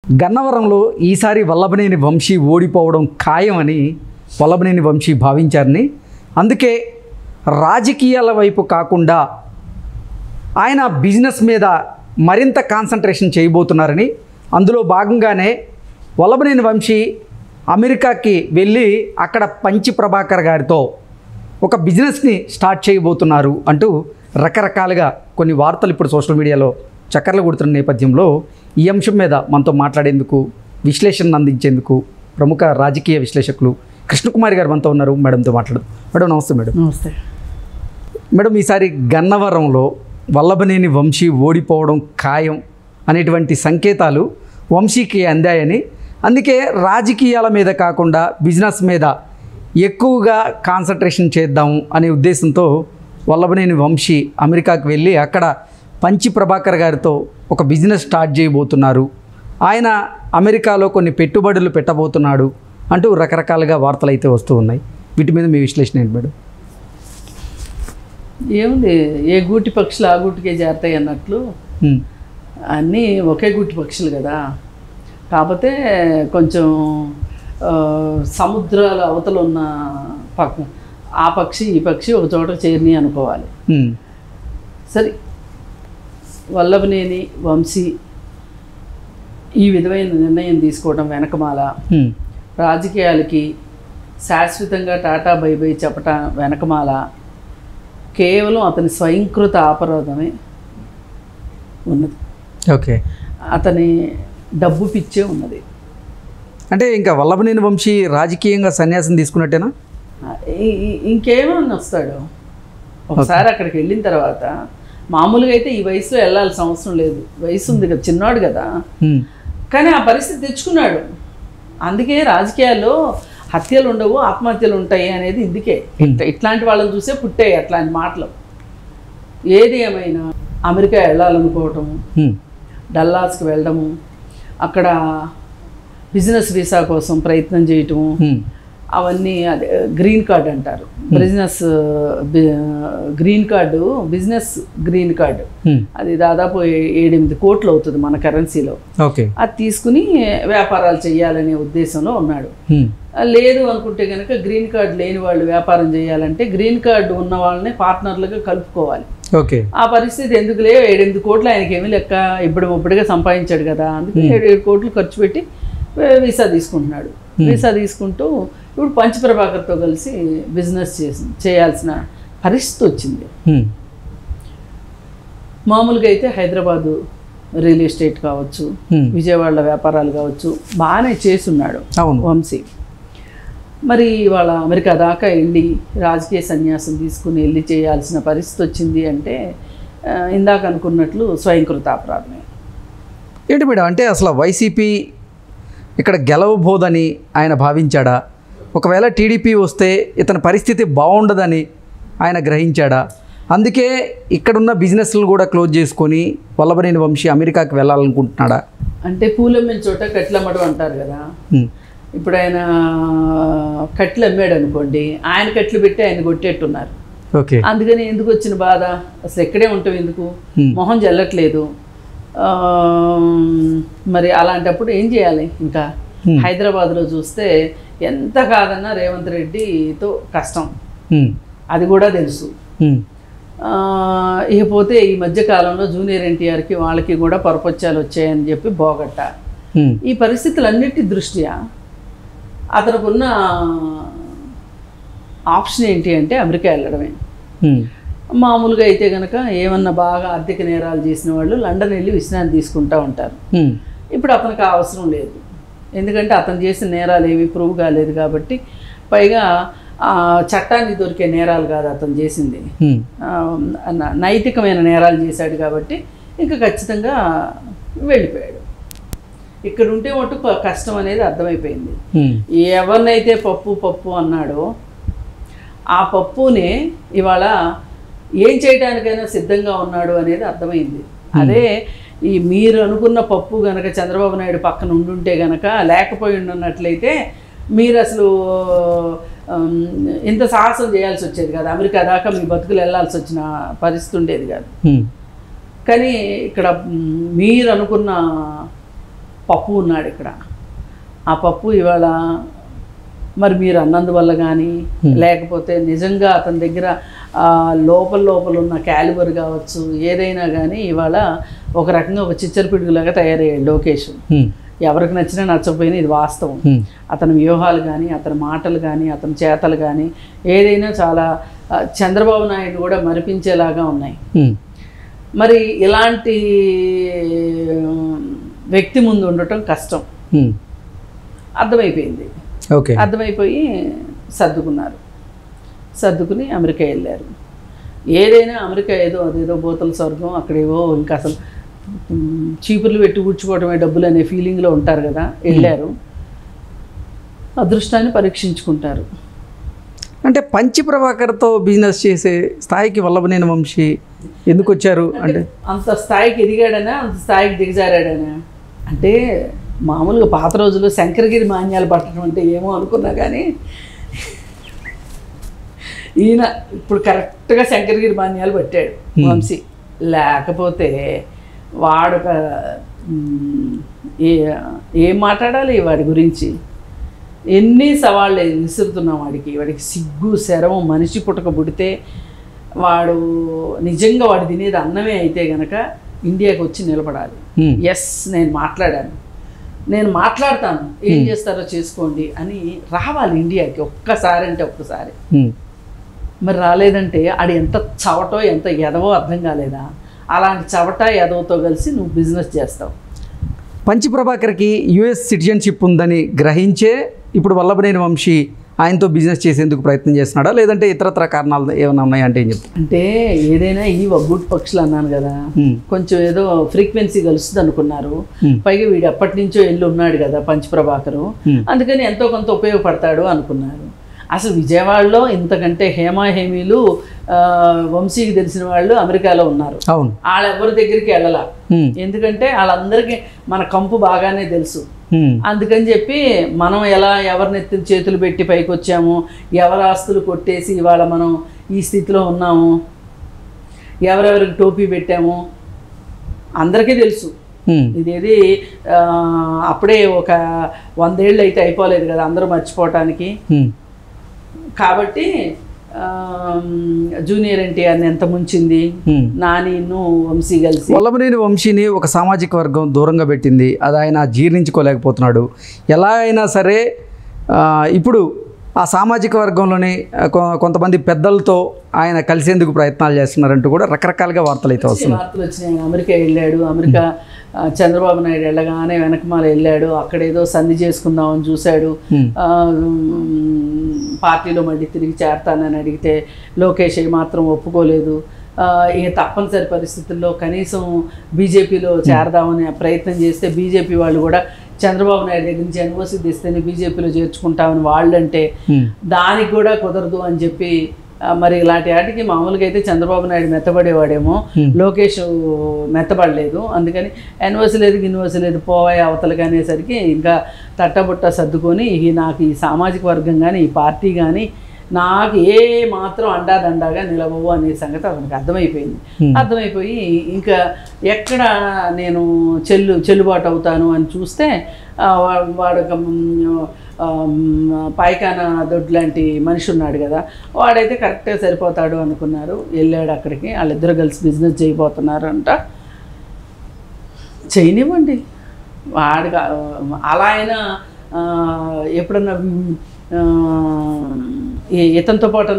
గన్నవరంలో ఈసారి వల్లభనేని వంశీ ఓడిపోవడం ఖాయమని వల్లభనేని వంశీ భావించారని, అందుకే రాజకీయాల వైపు కాకుండా ఆయన బిజినెస్ మీద మరింత కాన్సన్ట్రేషన్ చేయబోతున్నారని, అందులో భాగంగానే వల్లభనేని వంశీ అమెరికాకి వెళ్ళి అక్కడ పంచి ప్రభాకర్ గారితో ఒక బిజినెస్ని స్టార్ట్ చేయబోతున్నారు అంటూ రకరకాలుగా కొన్ని వార్తలు ఇప్పుడు సోషల్ మీడియాలో చక్కర్లు కొడుతున్న నేపథ్యంలో ఈ అంశం మీద మనతో మాట్లాడేందుకు, విశ్లేషణ అందించేందుకు ప్రముఖ రాజకీయ విశ్లేషకులు కృష్ణకుమారి గారు మనతో ఉన్నారు. మేడంతో మాట్లాడదు. మేడం నమస్తే. మేడం నమస్తే. మేడం, ఈసారి గన్నవరంలో వల్లభనేని వంశీ ఓడిపోవడం ఖాయం అనేటువంటి సంకేతాలు వంశీకి అందాయని, అందుకే రాజకీయాల మీద కాకుండా బిజినెస్ మీద ఎక్కువగా కాన్సన్ట్రేషన్ చేద్దాం అనే ఉద్దేశంతో వల్లభనేని వంశీ అమెరికాకు వెళ్ళి అక్కడ పంచి ప్రభాకర్ గారితో ఒక బిజినెస్ స్టార్ట్ చేయబోతున్నారు, ఆయన అమెరికాలో కొన్ని పెట్టుబడులు పెట్టబోతున్నాడు అంటూ రకరకాలుగా వార్తలు అయితే వస్తూ ఉన్నాయి. వీటి మీద మీ విశ్లేషణ ఏంటి మేడం? ఏముంది, ఏ గూటి పక్షులు ఆ గూటికే చేరతాయి అన్నట్లు అన్నీ ఒకే గూటి పక్షులు కదా. కాకపోతే కొంచెం సముద్రాల అవతల ఉన్న ఆ పక్షి ఈ పక్షి ఒక చోట చేరిని అనుకోవాలి. సరే, వల్లభనేని వంశీ ఈ విధమైన నిర్ణయం తీసుకోవడం వెనకమాల రాజకీయాలకి శాశ్వతంగా టాటా బై బై చెప్పటం వెనకమాల కేవలం అతని స్వయంకృత అపరాధమే ఉన్నది. ఓకే, అతని డబ్బు పిచ్చే ఉన్నది. అంటే ఇంకా వల్లభనేని వంశీ రాజకీయంగా సన్యాసం తీసుకున్నట్టేనా? ఇంకేమన్నా వస్తాడు ఒకసారి అక్కడికి వెళ్ళిన తర్వాత. మామూలుగా అయితే ఈ వయసులో వెళ్ళాల్సిన అవసరం లేదు, వయసు ఉంది కదా, చిన్నాడు కదా. కానీ ఆ పరిస్థితి తెచ్చుకున్నాడు. అందుకే రాజకీయాల్లో హత్యలు ఉండవు, ఆత్మహత్యలు ఉంటాయి అనేది ఇందుకే. ఇట్లాంటి వాళ్ళని చూసే పుట్టాయి అట్లాంటి మాటలు. ఏది ఏమైనా అమెరికా వెళ్ళాలనుకోవటము, డల్లాస్కి వెళ్ళడము, అక్కడ బిజినెస్ వీసా కోసం ప్రయత్నం చేయటము, అవన్నీ అదే గ్రీన్ కార్డ్ అంటారు. Business green card, business green card, అది దాదాపు 7-8 కోట్లు అవుతుంది మన కరెన్సీలో. అది తీసుకుని వ్యాపారాలు చేయాలనే ఉద్దేశంలో ఉన్నాడు. లేదు అనుకుంటే కనుక గ్రీన్ కార్డు లేని వాళ్ళు వ్యాపారం చేయాలంటే గ్రీన్ కార్డు ఉన్న వాళ్ళని పార్ట్నర్లుగా కలుపుకోవాలి. ఆ పరిస్థితి ఎందుకులే, 7-8 కోట్లు ఆయనకి ఏమీ లెక్క, ఇప్పుడుగా సంపాదించాడు కదా, అందుకే 7 కోట్లు ఖర్చు పెట్టి వీసా తీసుకుంటున్నాడు. వీసా తీసుకుంటూ ఇప్పుడు పంచి ప్రభాకర్తో కలిసి బిజినెస్ చేయాల్సిన పరిస్థితి వచ్చింది. మామూలుగా అయితే హైదరాబాదు రియల్ ఎస్టేట్ కావచ్చు, విజయవాడ వ్యాపారాలు కావచ్చు బాగానే చేసున్నాడు వంశీ. మరి వాళ్ళ అమెరికా దాకా వెళ్ళి రాజకీయ సన్యాసం తీసుకుని వెళ్ళి చేయాల్సిన పరిస్థితి వచ్చింది అంటే ఇందాక అనుకున్నట్లు స్వయంకృత అపరాధమే. ఏంటి మేడం, అంటే అసలు వైసీపీ ఇక్కడ గెలవబోదని ఆయన భావించాడా? ఒకవేళ టీడీపీ వస్తే ఇతని పరిస్థితి బాగుండదని ఆయన గ్రహించాడా? అందుకే ఇక్కడున్న బిజినెస్లు కూడా క్లోజ్ చేసుకొని వల్లభనేని వంశీ అమెరికాకి వెళ్ళాలనుకుంటున్నాడా? అంటే పూలమ్మిన చోట కట్లమ్మడం అంటారు కదా. ఇప్పుడు ఆయన కట్లు అమ్మాడు అనుకోండి, ఆయన కట్లు పెట్టి ఆయన కొట్టేట్టున్నారు. అందుకని ఎందుకు వచ్చిన బాధ, అసలు ఎక్కడే ఉంటాం, ఎందుకు మొహం జల్లట్లేదు. మరి అలాంటప్పుడు ఏం చేయాలి? ఇంకా హైదరాబాద్లో చూస్తే ఎంత కాదన్నా రేవంత్ రెడ్డితో కష్టం, అది కూడా తెలుసు. ఇకపోతే ఈ మధ్యకాలంలో జూనియర్ ఎన్టీఆర్కి వాళ్ళకి కూడా పరపత్యాలు వచ్చాయని చెప్పి బోగట్ట. ఈ పరిస్థితులన్నిటి దృష్ట్యా అతనుకున్న ఆప్షన్ ఏంటి అంటే అమెరికా వెళ్ళడమే. మామూలుగా అయితే కనుక ఏమన్నా బాగా ఆర్థిక నేరాలు చేసిన వాళ్ళు లండన్ వెళ్ళి విశ్రాంతి తీసుకుంటూ ఉంటారు. ఇప్పుడు అతనికి అవసరం లేదు, ఎందుకంటే అతను చేసిన నేరాలు ఏమీ ప్రూవ్ కాలేదు కాబట్టి. పైగా చట్టానికి దొరికే నేరాలు కాదు అతను చేసింది, నైతికమైన నేరాలు చేశాడు కాబట్టి ఇంకా ఖచ్చితంగా వెళ్ళిపోయాడు. ఇక్కడ ఉంటే మటుకు కష్టం అనేది అర్థమైపోయింది. ఎవరినైతే పప్పు పప్పు అన్నాడో ఆ పప్పునే ఇవాళ ఏం చేయడానికైనా సిద్ధంగా ఉన్నాడు అనేది అర్థమైంది. అదే ఈ మీరు అనుకున్న పప్పు గనక చంద్రబాబు నాయుడు పక్కన ఉండుంటే గనక, లేకపోయి ఉన్నట్లయితే మీరు అసలు ఇంత సాహసం చేయాల్సి వచ్చేది కాదు, అమెరికా దాకా మీ బతుకులు వెళ్ళాల్సి వచ్చిన పరిస్థితి ఉండేది కాదు. కానీ ఇక్కడ మీరు అనుకున్న పప్పు ఉన్నాడు ఇక్కడ. ఆ పప్పు ఇవాళ మరి మీరు అన్నందువల్ల కానీ లేకపోతే నిజంగా అతని దగ్గర లోపల ఉన్న క్యాలిబర్ కావచ్చు ఏదైనా కానీ ఇవాళ ఒక రకంగా ఒక చిచ్చరపిడుగులాగా తయారయ్యాడు లోకేష్. ఎవరికి నచ్చినా నచ్చకపోయినా ఇది వాస్తవం. అతని వ్యూహాలు కానీ అతని మాటలు కానీ అతని చేతలు కానీ ఏదైనా చాలా చంద్రబాబు నాయుడు కూడా మరిపించేలాగా ఉన్నాయి. మరి ఇలాంటి వ్యక్తి ముందు ఉండటం కష్టం అర్థమైపోయింది. అర్థమైపోయి సర్దుకుని అమెరికా వెళ్ళారు. ఏదైనా అమెరికా అదేదో బోతల స్వర్గం, అక్కడేవో ఇంకా అసలు చీపుర్లు పెట్టి ఊడ్చుకోవడమే డబ్బులు అనే ఫీలింగ్లో ఉంటారు కదా. వెళ్ళారు, అదృష్టాన్ని పరీక్షించుకుంటారు. అంటే పంచి ప్రభాకర్తో బిజినెస్ చేసే స్థాయికి వల్లభనేని వంశీ ఎందుకు వచ్చారు? అంటే అంత స్థాయికి ఎదిగాడనా, అంత స్థాయికి దిగజారాడనా? అంటే మామూలుగా పాత రోజుల్లో శంకరగిరి మాన్యాలు పట్టడం అంటే ఏమో అనుకున్నా కానీ ఈయన ఇప్పుడు కరెక్ట్గా శంకరగిరి మాన్యాలు పట్టాడు వంశీ. లేకపోతే వాడు ఏం మాట్లాడాలి వాడి గురించి? ఎన్ని సవాళ్ళు విసురుతున్నాం వాడికి సిగ్గు శరవం మనిషి పుట్టక పుడితే వాడు నిజంగా వాడు తినేది అన్నమే అయితే గనక ఇండియాకి వచ్చి నిలబడాలి. ఎస్ నేను మాట్లాడతాను, ఏం చేస్తారో చేసుకోండి అని రావాలి ఇండియాకి ఒక్కసారి అంటే ఒక్కసారి. మరి రాలేదంటే ఆడు ఎంత చవటో ఎంత ఎదవో అర్థం కాలేదా? అలాంటి చవట ఎదవతో కలిసి నువ్వు బిజినెస్ చేస్తావు. పంచి ప్రభాకర్కి యుఎస్ సిటిజన్షిప్ ఉందని గ్రహించే ఇప్పుడు వల్లభనేని వంశీ ఆయనతో బిజినెస్ చేసేందుకు ప్రయత్నం చేస్తున్నాడా, లేదంటే ఇతరత్ర కారణాలు ఏమైనా ఉన్నాయంటే ఏం చెప్తా? అంటే ఏదైనా ఈ వగ్గుట్ పక్షులు అన్నాను కదా, కొంచెం ఏదో ఫ్రీక్వెన్సీ కలుస్తుంది అనుకున్నారు. పైగా వీడు ఎప్పటి నుంచో వెళ్ళి ఉన్నాడు కదా పంచి ప్రభాకరు, అందుకని ఎంతో కొంత ఉపయోగపడతాడు అనుకున్నారు. అసలు విజయవాడలో ఇంతకంటే హేమీలు వంశీకి తెలిసిన వాళ్ళు అమెరికాలో ఉన్నారు. వాళ్ళెవరి దగ్గరికి వెళ్ళాల, ఎందుకంటే వాళ్ళందరికీ మన కంపు బాగానే తెలుసు. అందుకని చెప్పి మనం ఎలా ఎవరినెత్తిన చేతులు పెట్టి పైకి వచ్చాము, ఎవరి ఆస్తులు కొట్టేసి ఇవాళ మనం ఈ స్థితిలో ఉన్నాము, ఎవరెవరికి టోపీ పెట్టాము అందరికీ తెలుసు. ఇదేది అప్పుడే ఒక 100 ఏళ్ళు అయితే అయిపోలేదు కదా అందరూ మర్చిపోవటానికి. కాబట్టి జూనియర్ ఎన్టీఆర్ని ఎంత ముంచింది నానిను వంశీ కలిసి. వల్లభనేని వంశీని ఒక సామాజిక వర్గం దూరంగా పెట్టింది, అది ఆయన జీర్ణించుకోలేకపోతున్నాడు. ఎలా అయినా సరే ఇప్పుడు ఆ సామాజిక వర్గంలోనే కొంతమంది పెద్దలతో ఆయన కలిసేందుకు ప్రయత్నాలు చేస్తున్నారంటూ కూడా రకరకాలుగా వార్తలు అయితే వస్తున్నాయి. వార్తలు వచ్చినాయి. అమెరికా వెళ్ళాడు, అమెరికా చంద్రబాబు నాయుడు వెళ్ళగానే వెనకమాల వెళ్ళాడు, అక్కడేదో సంధి చేసుకుందామని చూశాడు. పార్టీలో మళ్ళీ తిరిగి చేరతానని అడిగితే లోకేష్ మాత్రం ఒప్పుకోలేదు. ఇక తప్పనిసరి పరిస్థితుల్లో కనీసం బీజేపీలో చేరదామని ప్రయత్నం చేస్తే బీజేపీ వాళ్ళు కూడా చంద్రబాబు నాయుడు దగ్గర నుంచి ఎన్ఓసి తీస్తేనే బీజేపీలో చేర్చుకుంటామని వాళ్ళంటే దానికి కూడా కుదరదు అని చెప్పి మరి ఇలాంటి వాటికి మామూలుగా అయితే చంద్రబాబు నాయుడు మెత్తబడేవాడేమో, లోకేష్ మెత్తబడలేదు. అందుకని ఎన్ఓసి లేదు గిన్ఓసి లేదు పోవాయి అవతలకి అనేసరికి ఇంకా తట్టబుట్ట సర్దుకొని నాకు ఈ సామాజిక వర్గం కానీ ఈ పార్టీ కానీ నాకు ఏ మాత్రం అండాదండాగా నిలవవు అనే సంగతి అతనికి అర్థమైపోయి ఇంకా ఎక్కడ నేను చెల్లుబాటు అవుతాను అని చూస్తే వాడు పాయికాన దొడ్డు లాంటి మనిషి ఉన్నాడు కదా, వాడైతే కరెక్ట్గా సరిపోతాడు అనుకున్నారు. వెళ్ళాడు అక్కడికి, వాళ్ళిద్దరు కలిసి బిజినెస్ చేయబోతున్నారు అంట. చేయనివ్వండి, వాడు అలా అయినా ఎప్పుడన్నా ఇతనితో పాటు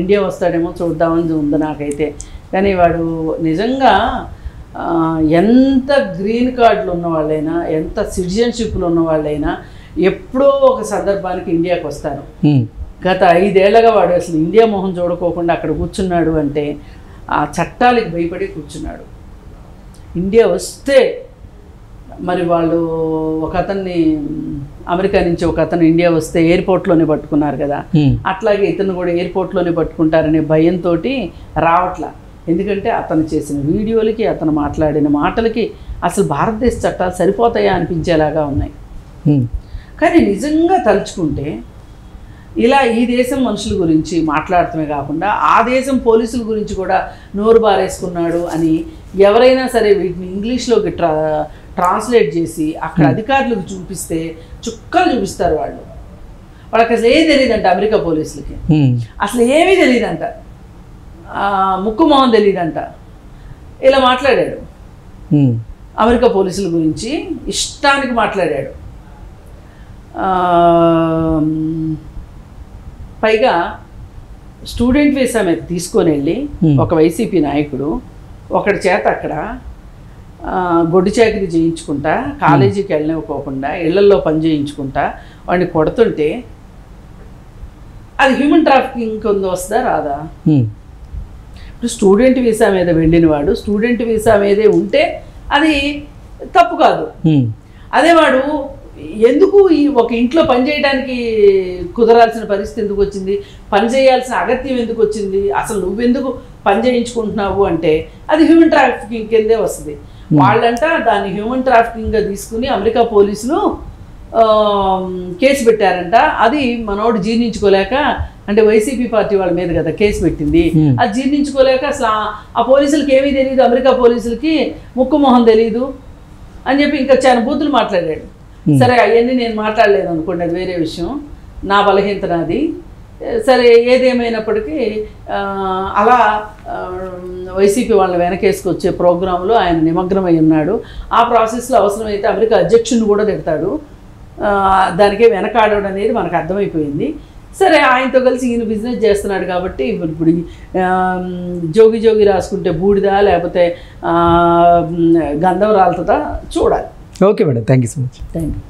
ఇండియా వస్తాడేమో చూద్దామని ఉంది నాకైతే. కానీ వాడు నిజంగా ఎంత గ్రీన్ కార్డులు ఉన్నవాళ్ళైనా ఎంత సిటిజన్షిప్లు ఉన్నవాళ్ళైనా ఎప్పుడో ఒక సందర్భానికి ఇండియాకి వస్తారు. గత 5 ఏళ్లుగా వాడు అసలు ఇండియా మొహం చూడుకోకుండా అక్కడ కూర్చున్నాడు అంటే ఆ చట్టాలకు భయపడి కూర్చున్నాడు. ఇండియా వస్తే మరి వాళ్ళు ఒక అతన్ని అమెరికా నుంచి ఒక అతను ఇండియా వస్తే ఎయిర్పోర్ట్లోనే పట్టుకున్నారు కదా, అట్లాగే ఇతను కూడా ఎయిర్పోర్ట్లోనే పట్టుకుంటారనే భయంతో రావట్లా. ఎందుకంటే అతను చేసిన వీడియోలకి అతను మాట్లాడిన మాటలకి అసలు భారతదేశ చట్టాలు సరిపోతాయా అనిపించేలాగా ఉన్నాయి. కానీ నిజంగా తలుచుకుంటే ఇలా ఈ దేశం మనుషుల గురించి మాట్లాడటమే కాకుండా ఆ దేశం పోలీసుల గురించి కూడా నోరు బారేసుకున్నాడు అని ఎవరైనా సరే వీటిని ఇంగ్లీష్లోకి ట్రాన్స్లేట్ చేసి అక్కడ అధికారులకు చూపిస్తే చుక్కలు చూపిస్తారు వాళ్ళు. వాళ్ళకి అసలు ఏం తెలియదంట అమెరికా పోలీసులకి, అసలు ఏమీ తెలియదంట, ముక్కు మొహం తెలియదంట. ఇలా మాట్లాడాడు అమెరికా పోలీసుల గురించి, ఇష్టానికి మాట్లాడాడు. పైగా స్టూడెంట్ వీసా మీద తీసుకొని వెళ్ళి ఒక వైసీపీ నాయకుడు ఒకటి చేత అక్కడ గొడ్డు చాకరీ చేయించుకుంటా, కాలేజీకి వెళ్ళనివ్వకోకుండా ఇళ్లల్లో పని చేయించుకుంటా వాడిని కొడుతుంటే అది హ్యూమన్ ట్రాఫికింగ్ కింద వస్తుందా రాదా? ఇప్పుడు స్టూడెంట్ వీసా మీద వెళ్ళిన వాడు స్టూడెంట్ వీసా మీదే ఉంటే అది తప్పు కాదు. అదే వాడు ఎందుకు ఈ ఒక ఇంట్లో పని చేయడానికి కుదరాల్సిన పరిస్థితి ఎందుకు వచ్చింది, పని చేయాల్సిన అగత్యం ఎందుకు వచ్చింది, అసలు నువ్వెందుకు పని చేయించుకుంటున్నావు అంటే అది హ్యూమన్ ట్రాఫికింగ్ కిందే వస్తుంది. వాళ్ళంట దాన్ని హ్యూమన్ ట్రాఫికింగ్గా తీసుకుని అమెరికా పోలీసులు కేసు పెట్టారంట. అది మనోడు జీర్ణించుకోలేక, అంటే వైసీపీ పార్టీ వాళ్ళ మీద కదా కేసు పెట్టింది, అది జీర్ణించుకోలేక అసలు ఆ పోలీసులకి ఏమీ తెలియదు, అమెరికా పోలీసులకి ముక్కు మొహం తెలియదు అని చెప్పి ఇంకా చాలా బూతులు మాట్లాడాడు. సరే అవన్నీ నేను మాట్లాడలేదు అనుకోండి, అది వేరే విషయం, నా బలహీనత నాది. సరే ఏదేమైనప్పటికీ అలా వైసీపీ వాళ్ళని వెనకేసుకొచ్చే ప్రోగ్రాంలో ఆయన నిమగ్నమై ఉన్నాడు. ఆ ప్రాసెస్లో అవసరమైతే అమెరికా అధ్యక్షుడిని కూడా తిడతాడు. దానికే వెనకాడడం అనేది మనకు అర్థమైపోయింది. సరే ఆయనతో కలిసి ఈయన బిజినెస్ చేస్తున్నాడు కాబట్టి ఇప్పుడు జోగి జోగి రాసుకుంటే బూడిదా లేకపోతే గంధం రాలుతుందా చూడాలి. Okay madam, thank you so much. Thank you.